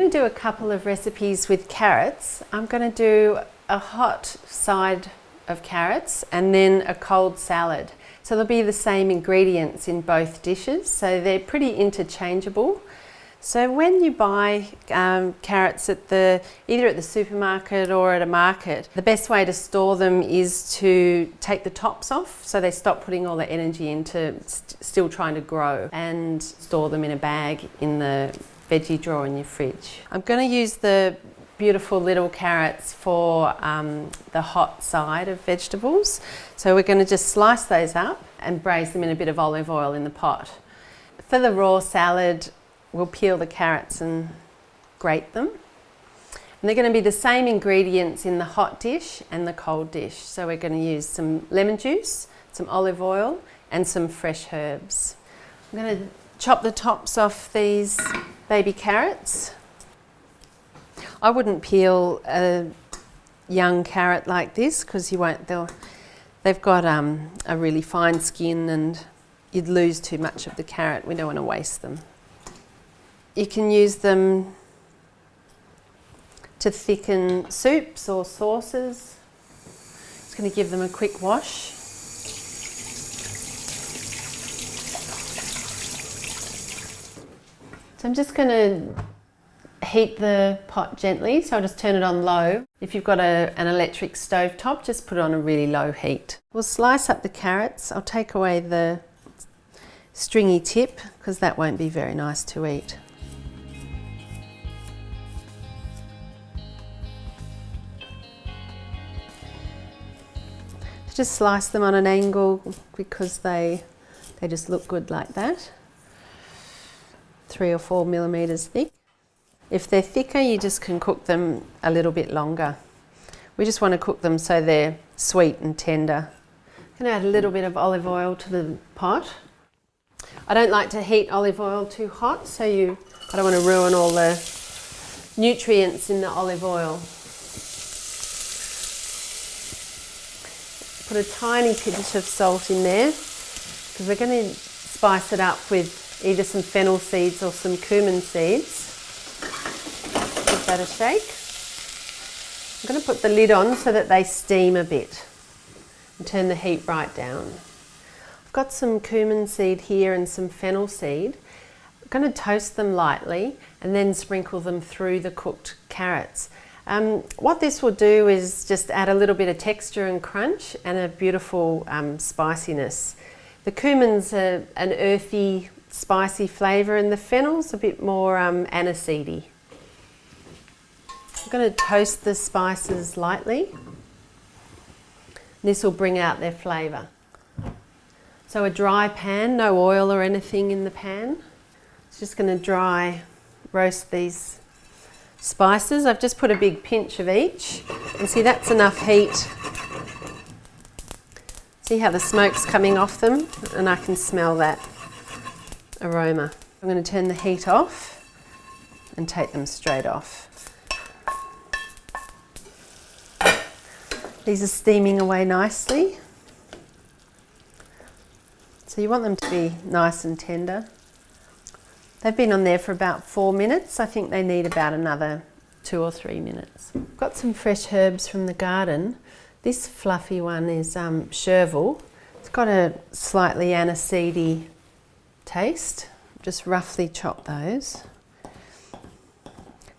going to do a couple of recipes with carrots. I'm going to do a hot side of carrots and then a cold salad. So they'll be the same ingredients in both dishes, so they're pretty interchangeable. So when you buy carrots either at the supermarket or at a market, the best way to store them is to take the tops off so they stop putting all the energy into still trying to grow, and store them in a bag in the veggie drawer in your fridge. I'm going to use the beautiful little carrots for the hot side of vegetables. So we're going to just slice those up and braise them in a bit of olive oil in the pot. For the raw salad, we'll peel the carrots and grate them. And they're going to be the same ingredients in the hot dish and the cold dish. So we're going to use some lemon juice, some olive oil, and some fresh herbs. I'm going to chop the tops off these baby carrots. I wouldn't peel a young carrot like this because they've got a really fine skin and you'd lose too much of the carrot. We don't want to waste them. You can use them to thicken soups or sauces. Just going to give them a quick wash. So I'm just going to heat the pot gently, so I'll just turn it on low. If you've got an electric stove top, just put it on a really low heat. We'll slice up the carrots. I'll take away the stringy tip because that won't be very nice to eat. Just slice them on an angle because they just look good like that. 3 or 4 millimeters thick. If they're thicker, you just can cook them a little bit longer. We just want to cook them so they're sweet and tender. I'm going to add a little bit of olive oil to the pot. I don't like to heat olive oil too hot, so I don't want to ruin all the nutrients in the olive oil. Put a tiny pinch of salt in there because we're going to spice it up with either some fennel seeds or some cumin seeds. Give that a shake. I'm going to put the lid on so that they steam a bit and turn the heat right down. I've got some cumin seed here and some fennel seed. I'm going to toast them lightly and then sprinkle them through the cooked carrots. What this will do is just add a little bit of texture and crunch and a beautiful spiciness. The cumin's an earthy, spicy flavour and the fennel's a bit more aniseedy. I'm going to toast the spices lightly. This will bring out their flavour. So a dry pan, no oil or anything in the pan. It's just going to dry roast these spices. I've just put a big pinch of each, and see, that's enough heat. See how the smoke's coming off them, and I can smell that aroma. I'm going to turn the heat off and take them straight off. These are steaming away nicely. So you want them to be nice and tender. They've been on there for about 4 minutes. I think they need about another 2 or 3 minutes. I've got some fresh herbs from the garden. This fluffy one is chervil. It's got a slightly aniseedy taste. Just roughly chop those.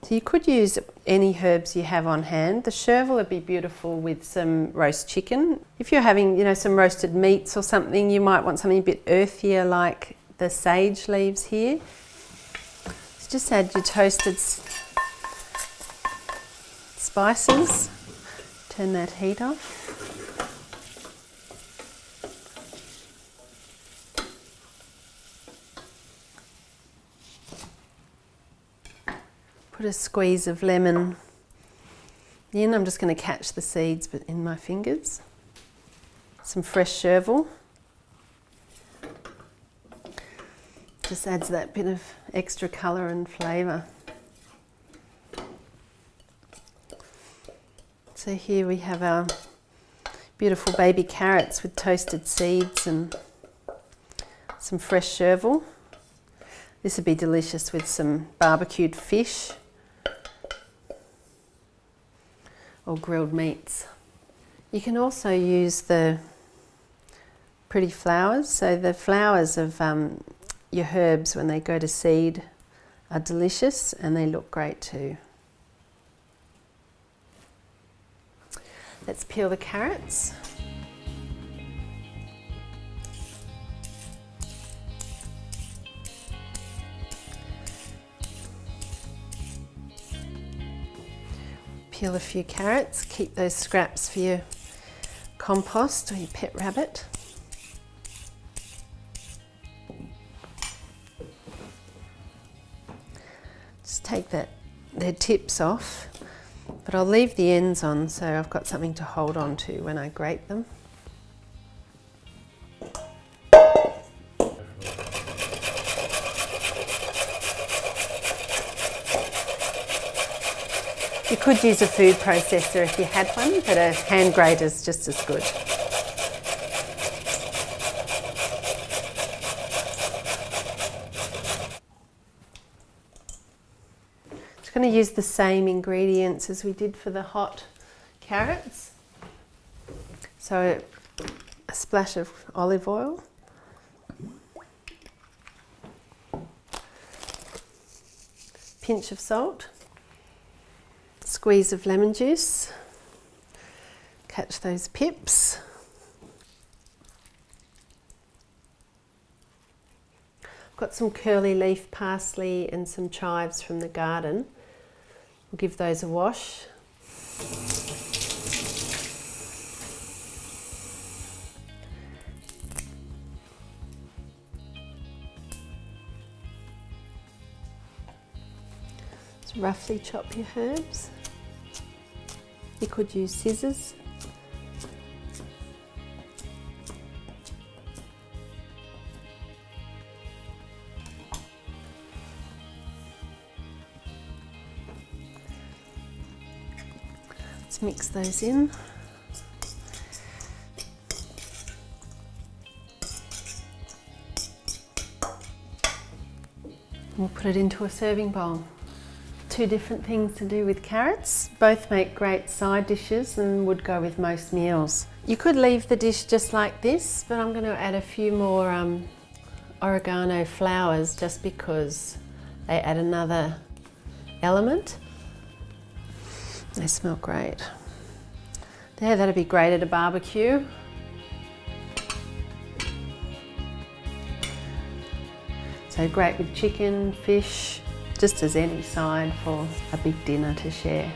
So you could use any herbs you have on hand. The chervil would be beautiful with some roast chicken. If you're having, some roasted meats or something, you might want something a bit earthier like the sage leaves here. Just add your toasted spices, turn that heat off. Put a squeeze of lemon in. I'm just going to catch the seeds in my fingers. Some fresh chervil. Just adds that bit of extra colour and flavour. So here we have our beautiful baby carrots with toasted seeds and some fresh chervil. This would be delicious with some barbecued fish or grilled meats. You can also use the pretty flowers. So the flowers of your herbs when they go to seed are delicious and they look great too. Let's peel the carrots. Peel a few carrots, keep those scraps for your compost or your pet rabbit. Just take their tips off, but I'll leave the ends on so I've got something to hold on to when I grate them. You could use a food processor if you had one, but a hand grater is just as good. Just going to use the same ingredients as we did for the hot carrots. So a splash of olive oil. Pinch of salt. Squeeze of lemon juice, catch those pips. I've got some curly leaf parsley and some chives from the garden. We'll give those a wash. Just roughly chop your herbs. You could use scissors. Let's mix those in. We'll put it into a serving bowl. Two different things to do with carrots. Both make great side dishes and would go with most meals. You could leave the dish just like this, but I'm going to add a few more oregano flowers just because they add another element. They smell great. There, that'd be great at a barbecue. So great with chicken, fish, just as any side for a big dinner to share.